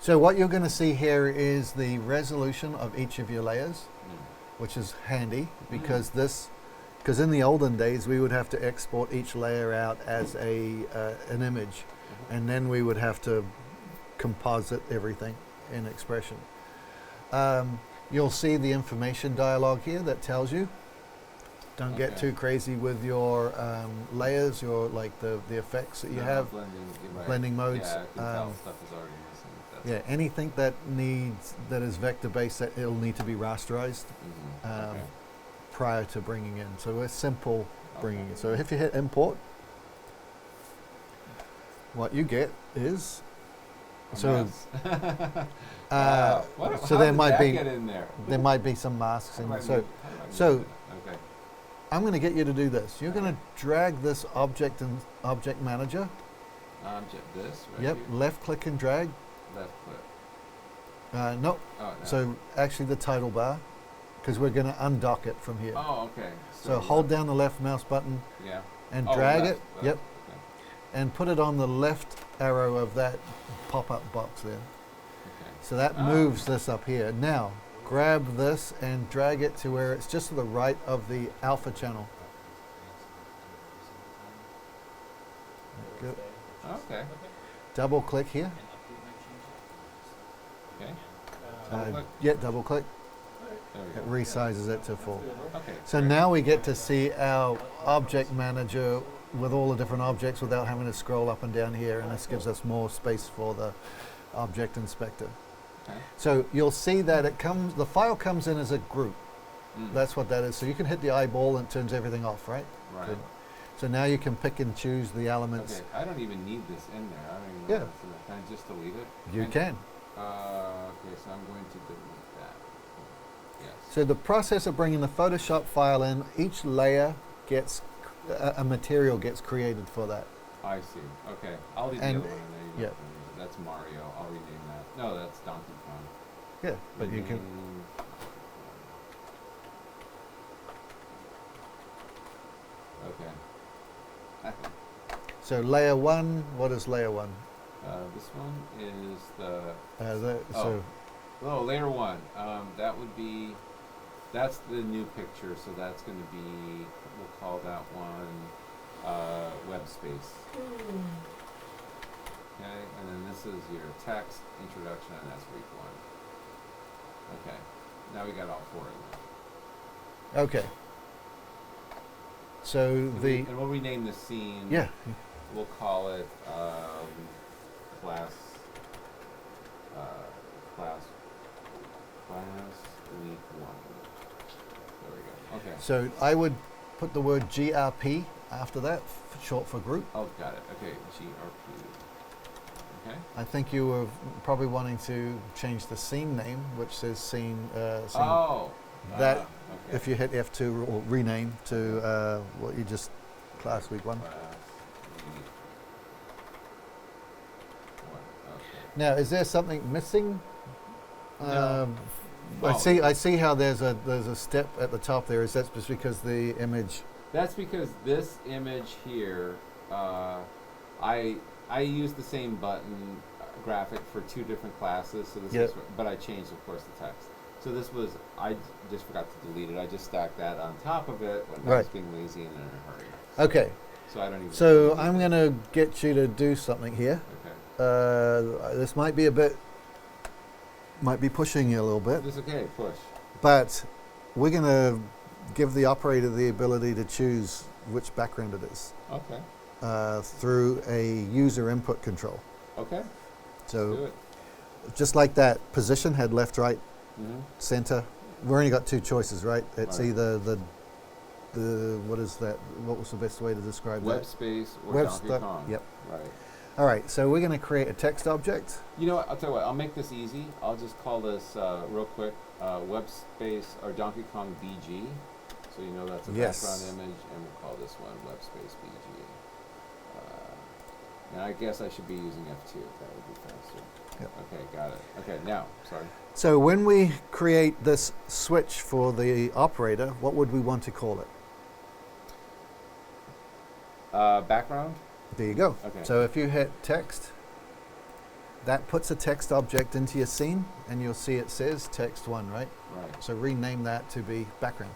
So what you're going to see here is the resolution of each of your layers, which is handy because because in the olden days we would have to export each layer out as an image, and then we would have to composite everything in Xpression. You'll see the information dialog here that tells you don't get too crazy with your layers, your like the effects that you have, blending modes. Yeah, I can tell stuff is already missing. Yeah, anything that is vector based, that it'll need to be rasterized prior to bringing in. So we're simple bringing in. So if you hit import, what you get is so there might be some masks in there. So I'm going to get you to do this. You're going to drag this object in Object Manager. This, right? Yep. Here? Left click and drag. Left click. No. Oh, no. So actually the title bar, because we're going to undock it from here. Oh, okay. So hold down the left mouse button. Yeah. And drag it. Yep. Okay. And put it on the left arrow of that pop-up box there. Okay. So that moves this up here. Now, grab this and drag it to where it's just to the right of the alpha channel. Good. Okay. Double click here. Okay. Double click. There we It go. resizes it to full. Okay. So now we get to see our object manager with all the different objects without having to scroll up and down here, and this gives us more space for the object inspector. Okay. So you'll see that the file comes in as a group. That's what that is. So you can hit the eyeball and it turns everything off, right? Right. Good. So now you can pick and choose the elements. Okay. I don't even need this in there. I don't even know. Yeah. Can I just delete it? You can. Okay, so I'm going to delete that. Yes. So the process of bringing the Photoshop file in, each layer gets a material gets created for that. I see. Okay. I'll leave the And- other one in there. You yeah. don't have to use it. That's Mario. I'll rename that. No, that's Donkey Kong. Yeah, but you can. Rename- Okay. So layer one, what is layer one? This one is the So layer one. That would be, that's the new picture. So that's going to be, we'll call that one web space. Okay, and then this is your text introduction, and that's week one. Okay, now we got all four of them. okay. So And we'll rename the scene. yeah. We'll call it class week one. There we go. Okay. So I would put the word GRP after that, short for group. Oh, got it. Okay, GRP. Okay. I think you were probably wanting to change the scene name, which says scene. Oh. That okay. if you hit F2 or rename to what you just class week one. Class week one. Okay. Now, is there something missing? No. I see how there's a step at the top there. Is that just because the image? That's because this image here, I used the same button graphic for two different classes. So this is, but I changed, of course, the text. So this was, I just forgot to delete it. I just stacked that on top of it when I was being lazy and in a hurry. Okay. So I don't even. So I'm going to get you to do something here. Okay. This might be might be pushing you a little bit. It's okay. Push. But we're going to give the operator the ability to choose which background it is Okay. through a user input control. Okay. So Do it. just like that, position, head left, right, Mm-hmm. center. We've only got two choices, right? It's Right. either the what is that? What was the best way to describe Web that? space or Web Donkey stuff. Kong. Yep. Right. All right. So we're going to create a text object. You know what? I'll tell you what. I'll make this easy. I'll just call this real quick web space or Donkey Kong BG. So you know that's a background image, and we'll call this one web space BG. And I guess I should be using F2. That would be faster. Yep. Okay, got it. Okay, now, sorry. So when we create this switch for the operator, what would we want to call it? Background. There you go. Okay. So if you hit text, that puts a text object into your scene, and you'll see it says text1, right? Right. So rename that to be background.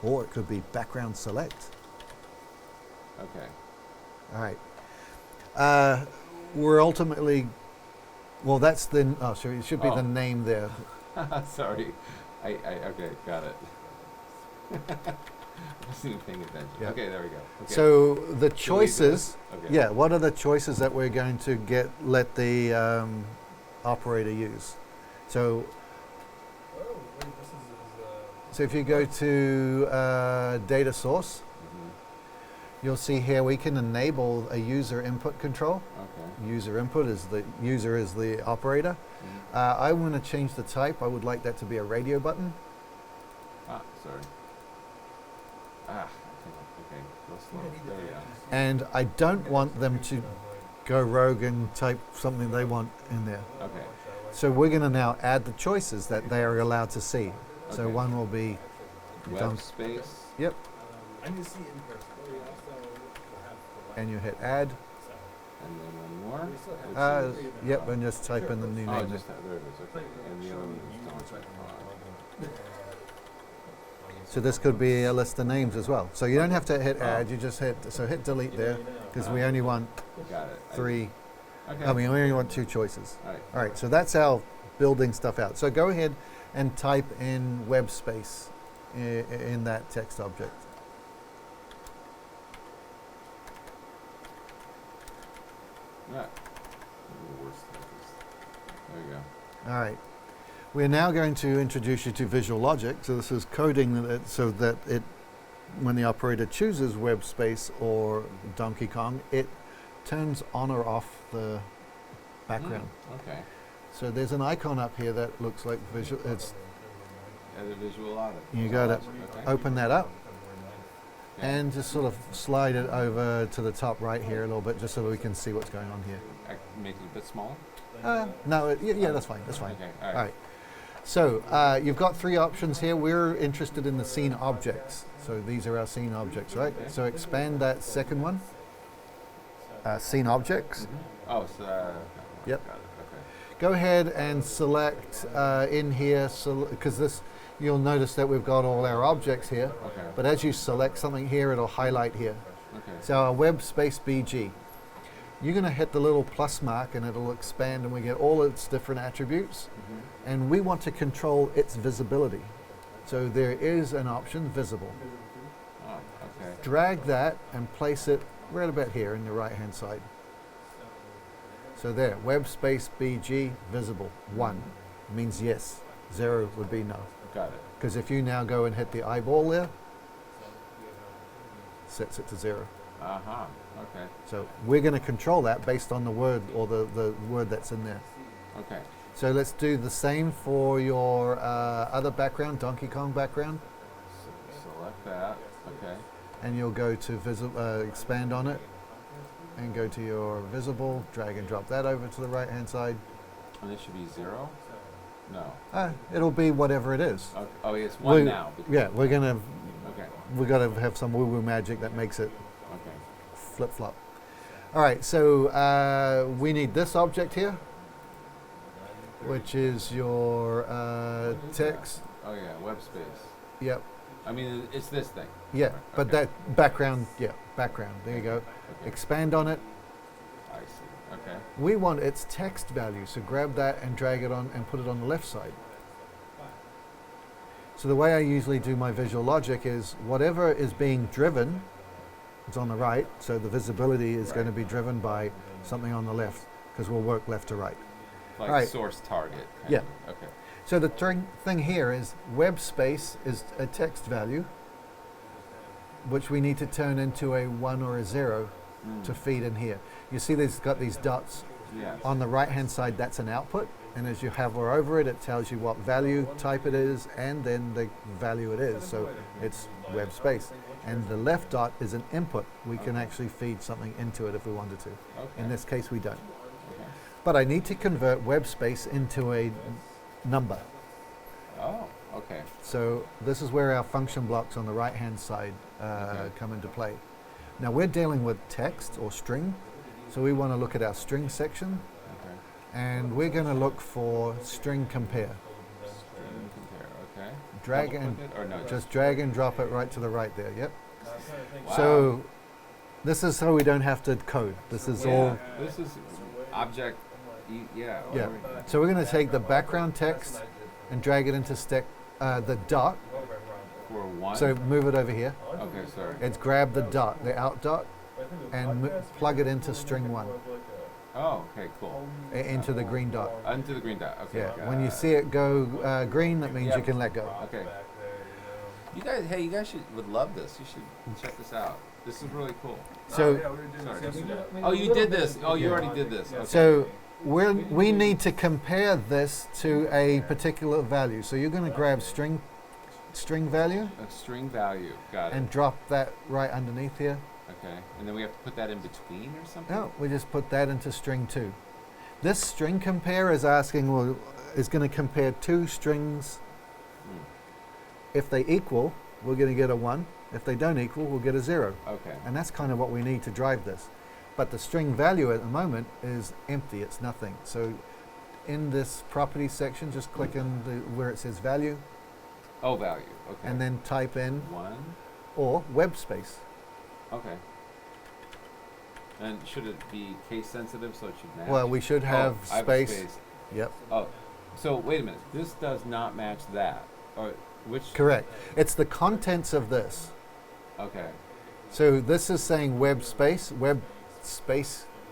Or it could be background select. Okay. All right. We're ultimately, well, that's the, oh, sorry, it should be the name there. Sorry. Okay, got it. I wasn't even paying attention. Yeah. Okay, there we go. Okay. So the choices, Okay. yeah, what are the choices that we're going to let the operator use? So, so if you go to data source, you'll see here we can enable a user input control. Okay. User input is the user is the operator. I want to change the type. I would like that to be a radio button. Ah, sorry. Okay. Go slow. There we go. And I don't want them to go rogue and type something they want in there. Okay. So we're going to now add the choices that they are allowed to see. So Okay. one will be Web space. Yep. I need to see it in person. And you hit add. And then one more. Which is, Yep, and just type in the new oh, name. just there it is. Okay. And the other one is Don. So this could be a list of names as well. So you don't have to hit add. You just hit hit delete there because we only want Got it. 3. Okay. I mean, we only want 2 choices. All right. All right, so that's our building stuff out. So go ahead and type in web space in that text object. Yeah. The worst typist. There you go. All right. We're now going to introduce you to Visual Logic. So this is coding that so that it, when the operator chooses web space or Donkey Kong, it turns on or off the background. Okay. So there's an icon up here that looks like visual. It's Add a visual audit. you got to Okay. open that up Okay. and just sort of slide it over to the top right here a little bit, just so we can see what's going on here. Make it a bit smaller. No, yeah, that's fine. That's fine. Okay. All right. So you've got 3 options here. We're interested in the scene objects. So these are our scene objects, right? Okay. So expand that second one. Scene objects. Oh, so. Yep. Got it. Okay. Go ahead and select in here, because this, you'll notice that we've got all our objects here. Okay. But as you select something here, it'll highlight here. Okay. So our web space BG. You're going to hit the little plus mark and it'll expand and we get all its different attributes. And we want to control its visibility. So there is an option, visible. Oh, okay. Drag that and place it right about here in the right hand side. So there, web space BG, visible. 1 means yes, 0 would be no. Got it. Because if you now go and hit the eyeball there, sets it to 0. Uh-huh. Okay. So we're going to control that based on the word or the word that's in there. Okay. So let's do the same for your other background, Donkey Kong background. Select that. Okay. And you'll go to expand on it and go to your visible, drag and drop that over to the right hand side. And this should be 0? No. It'll be whatever it is. Oh, it's 1 now. Yeah, we're gonna Okay. we got to have some woo-woo magic that makes it Okay. flip-flop. All right, so we need this object here, which is your text. Oh, yeah. Web space. Yep. I mean, it's this thing. Yeah, Right, but okay. that background, background. There you go. Okay. Expand on it. I see. Okay. We want its text value, so grab that and drag it on and put it on the left side. So the way I usually do my visual logic is whatever is being driven is on the right, so the visibility is going to be driven by something on the left, because we'll work left to right. Like Right. source target. kind Yeah. of. Okay. So the thing here is web space is a text value, which we need to turn into a 1 or a 0 to feed in here. You see these got these dots Yes. on the right hand side, that's an output, and as you hover over it, it tells you what value type it is and then the value it is. So it's web space. And the left dot is an input. We can actually feed something into it if we wanted to. Okay. In this case we don't. Okay. But I need to convert web space into a number. Oh, okay. So this is where our function blocks on the right hand side Okay. come into play. Now we're dealing with text or string, So we want to look at our string section, Okay. and we're going to look for string compare. String compare. Okay. Drag Double and click it, or no? just drag and drop it right to the right there. Yep. Wow. So this is so we don't have to code. This is all. This is object. Yeah. Yeah. So we're going to take the background text and drag it into the dot. For one. So move it over here. Okay. Sorry. It's grab the dot, the out dot, and plug it into string 1, Oh. Okay. Cool. into the green dot. Into the green dot. Okay. Yeah. When you see it go green, that means you can let go. Okay. You guys, hey, you guys would love this. You should check this out. This is really cool. So Sorry. Oh, you did this. Oh, you already did this. Okay. So we need to compare this to a particular value. So you're going to grab string value A string value. Got it. and drop that right underneath here. Okay. And then we have to put that in between or something? No, we just put that into string 2. This string compare is asking, well, is going to compare two strings. Hmm. If they equal, we're going to get a 1. If they don't equal, we'll get a 0. Okay. And that's kind of what we need to drive this. But the string value at the moment is empty, it's nothing. So in this properties section, just click in where it says value, Oh, value. Okay. and then type in one. or web space. Okay. And should it be case sensitive so it should match? Well, we should have I have a space. space. Yep, Oh, so wait a minute. This does not match that. Or which? correct. It's the contents of this. Okay. So this is saying web space,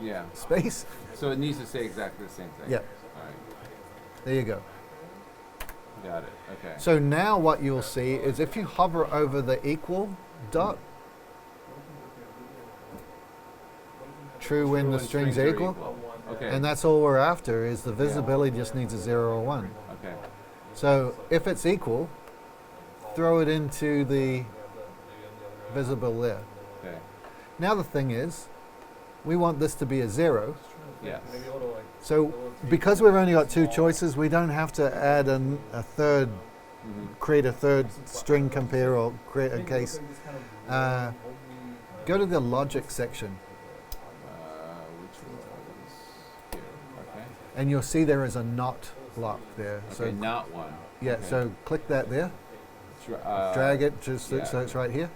Yeah. space. So it needs to say exactly the same thing. Yep, All right. there you go. Got it. Okay. So now what you'll see is if you hover over the equal dot, true when the strings are equal, Okay. and that's all we're after is the visibility just needs a 0 or 1. Okay. So if it's equal, throw it into the visible there. Okay. Now the thing is, we want this to be a 0. Yes. So because we've only got 2 choices, we don't have to add a third, create a third string compare or create a case. Go to the logic section, Which was here? Okay. and you'll see there is a not block there. Okay. So Not one. yeah, Okay. so click that there, Dra- drag it just yeah. so it's right here.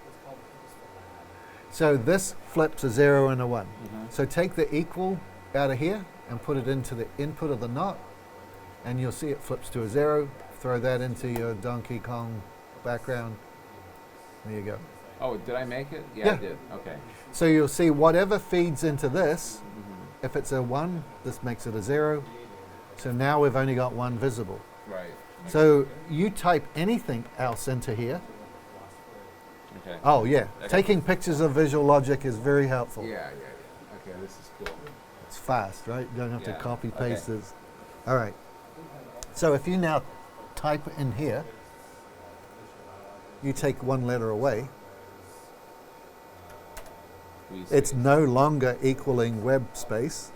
So this flips a 0 and a 1. Mhm. So take the equal out of here and put it into the input of the not, and you'll see it flips to a 0. Throw that into your Donkey Kong background. There you go. Oh, did I make it? Yeah, Yeah. I did. Okay. So you'll see whatever feeds into this, Mhm. if it's a 1, this makes it a 0. So now we've only got 1 visible. Right. So you type anything else into here. Okay. Oh yeah, Okay. taking pictures of Visual Logic is very helpful. Yeah. Okay, this is cool. It's fast, right? You don't have Yeah, to copy okay. paste this. All right. So if you now type in here, you take 1 letter away, it's no longer equaling web space.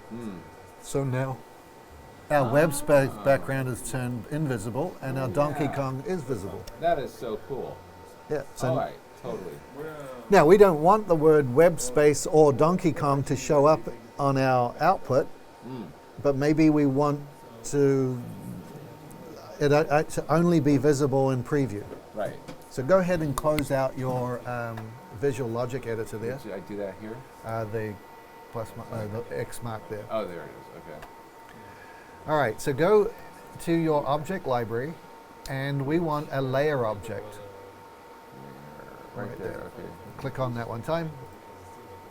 So now our web space background is turned invisible and our Donkey Yeah. Kong is visible. That is so cool. Yeah. So All right. Totally. now we don't want the word web space or Donkey Kong to show up on our output, but maybe we want to only be visible in preview. Right. So go ahead and close out your Visual Logic editor there. Should I do that here? The the X mark there. Oh, there it is. Okay. All right, so go to your object library, and we want a layer object. Right Right there. there. Okay. Click on that one time,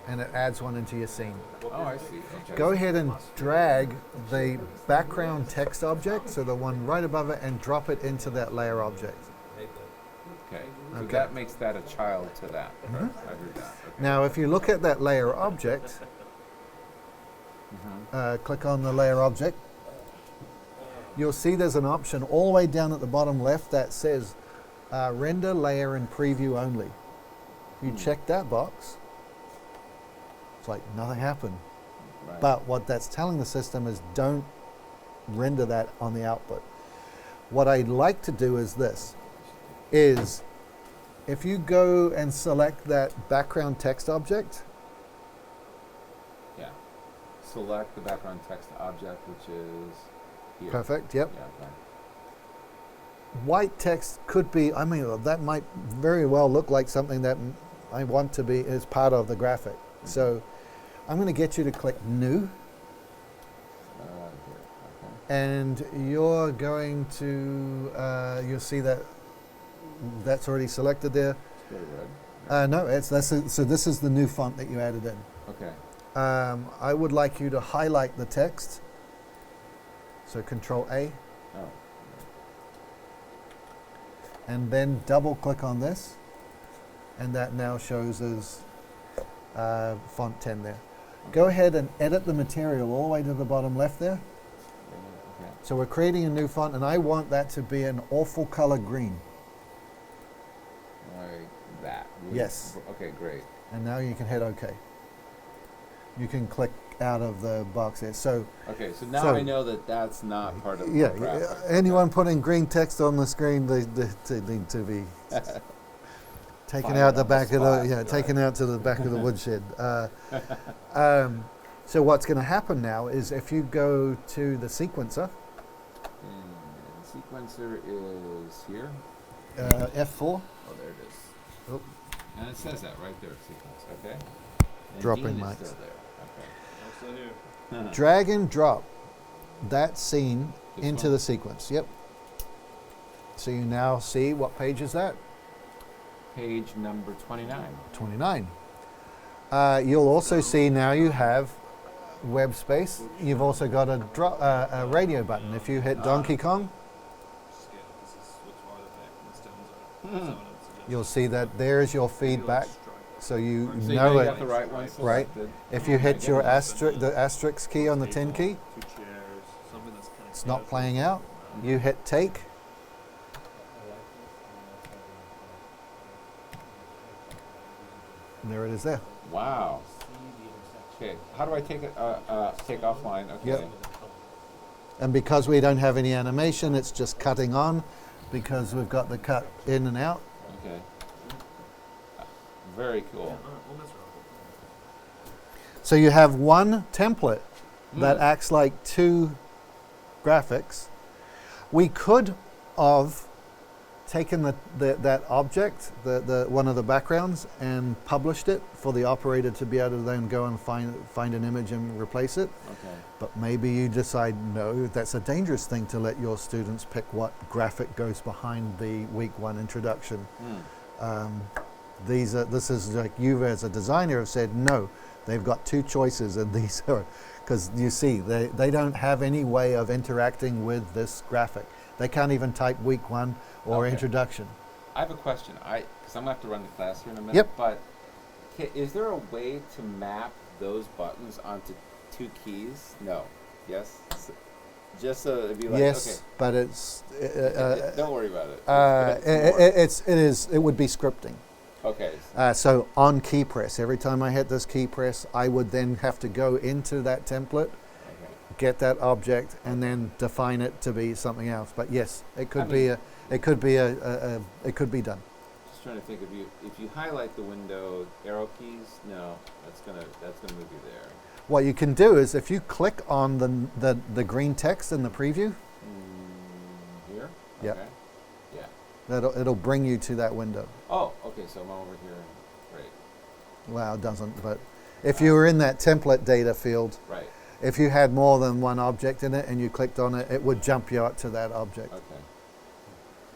and it adds one into your scene. Oh, I see. Okay. Go ahead and drag the background text object, so the one right above it, and drop it into that layer object. Okay. So Okay. that makes that a child to that. I heard that. Okay. Now, if you look at that layer object, click on the layer object, you'll see there's an option all the way down at the bottom left that says render layer in preview only. You check that box, it's like nothing happened. Right. But what that's telling the system is don't render that on the output. What I'd like to do is this, is if you go and select that background text object, Yeah. select the background text object, which is here. Perfect. Yep. Yeah, okay. White text could be. I mean, that might very well look like something that I want to be as part of the graphic. So, I'm going to get you to click New. Here. Okay. And you're going to, you'll see that that's already selected there. Let's go to red. No, so this is the new font that you added in. Okay. I would like you to highlight the text. So Control A, Oh. and then double click on this. And that now shows as font 10 there. Go ahead and edit the material all the way to the bottom left there. Okay. So we're creating a new font, and I want that to be an awful color green. Like that. Yes. Okay, great. And now you can hit OK. You can click out of the box there. So Okay, so now So- I know that that's not part of yeah, the graphic. anyone putting green text on the screen, they need to be taken Fired out the on the back of the spot, right. taken out to the back of the woodshed. So what's going to happen now is if you go to the sequencer, And sequencer is here. F4, Oh, there it is. Oh. And it says that right there, sequence. Okay. And Dropping Dean is mics. still there. Also new. Okay. drag and drop that scene This into one? the sequence. Yep. So you now see what page is that? Page number 29. 29. You'll also see now you have web space. You've also got a radio button. If you hit Donkey Kong, Scale. This is switch wide effect. And stones you'll see that there's your feedback. So you So know you it. got the right one Right. selected. If you hit your the asterisk key on the 10 key, Two chairs. Something that's kind of. it's not playing out. You hit take. And there it is there. Wow. Okay, how do I take it? Take offline. Okay. Yep. And because we don't have any animation, it's just cutting on because we've got the cut in and out. Okay. Very cool. We'll mess around. So you have one template that Mm. acts like two graphics. We could have taken that object, the one of the backgrounds, and published it for the operator to be able to then go and find an image and replace it. Okay. But maybe you decide, no, that's a dangerous thing to let your students pick what graphic goes behind the week one introduction. This is like you as a designer have said, no, they've got two choices, and these are, because you see, they don't have any way of interacting with this graphic. They can't even type week one or Okay. introduction. I have a question. Because I'm gonna have to run the class here in a minute. Yep. But is there a way to map those buttons onto two keys? No. Yes. Just so it'd be like Yes, but it's okay. Don't worry about it. But it would be scripting. okay. So on key press, every time I hit this key press, I would then have to go into that template, Okay. get that object, and then define it to be something else. But yes, it could I be mean- it could be it could be done. Just trying to think if you highlight the window arrow keys, no, that's gonna move you there. What you can do is if you click on the green text in the preview, Here. Yep. Okay. Yeah. it'll bring you to that window. Oh, okay. So I'm over here. Great. Well, it doesn't, but if you were in that template data field, Right. if you had more than one object in it and you clicked on it, it would jump you out to that object. Okay.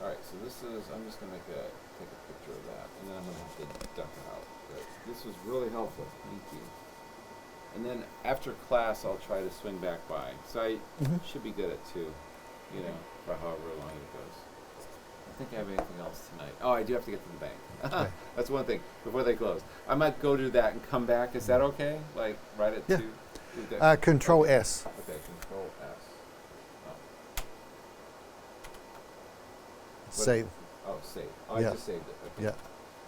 All right. So this is. I'm just gonna take a picture of that, and then I'm gonna have to duck it out. But this was really helpful. Thank you. And then after class, I'll try to swing back by. So I Mhm. should be good at 2, for however long it goes. I think I have anything else tonight. Oh, I do have to get to the bank. Okay. That's one thing before they close. I might go do that and come back. Is that okay? Like right at Yeah. 2? Is that- Control okay. S. Okay, Control S. Save. Oh, save. Oh, Yeah. I just saved it. Okay. Yeah.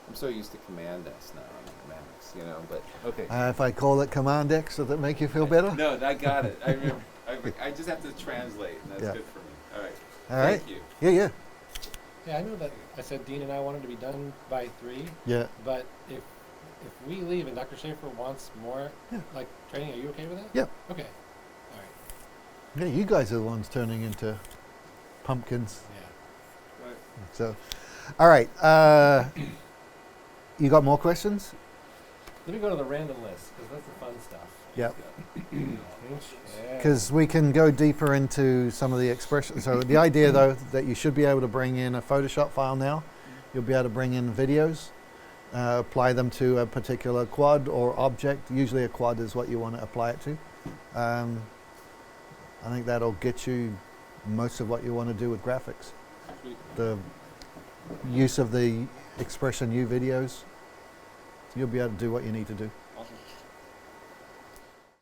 I'm so used to Command S now. I'm Max, but okay. If I call it Command X, does that make you feel better? No, I got it. I remember. I just have to translate, and that's Yeah. good for me. All right. All right. Thank you. Yeah, yeah, Yeah, I know that I said Dean and I wanted to be done by 3, yeah. but if if we leave and Dr. Schaefer wants more Yeah. like training, are you okay with that? Yeah. Okay. All right. Yeah, you guys are the ones turning into pumpkins. Yeah. Right. So, all right. You got more questions? Let me go to the random list because that's the fun stuff. Yep. Yeah. Because we can go deeper into some of the expressions. So the idea, though, that you should be able to bring in a Photoshop file now. You'll be able to bring in videos, apply them to a particular quad or object. Usually a quad is what you want to apply it to. I think that'll get you most of what you want to do with graphics. Sweet. The use of the Xpression U videos, you'll be able to do what you need to do.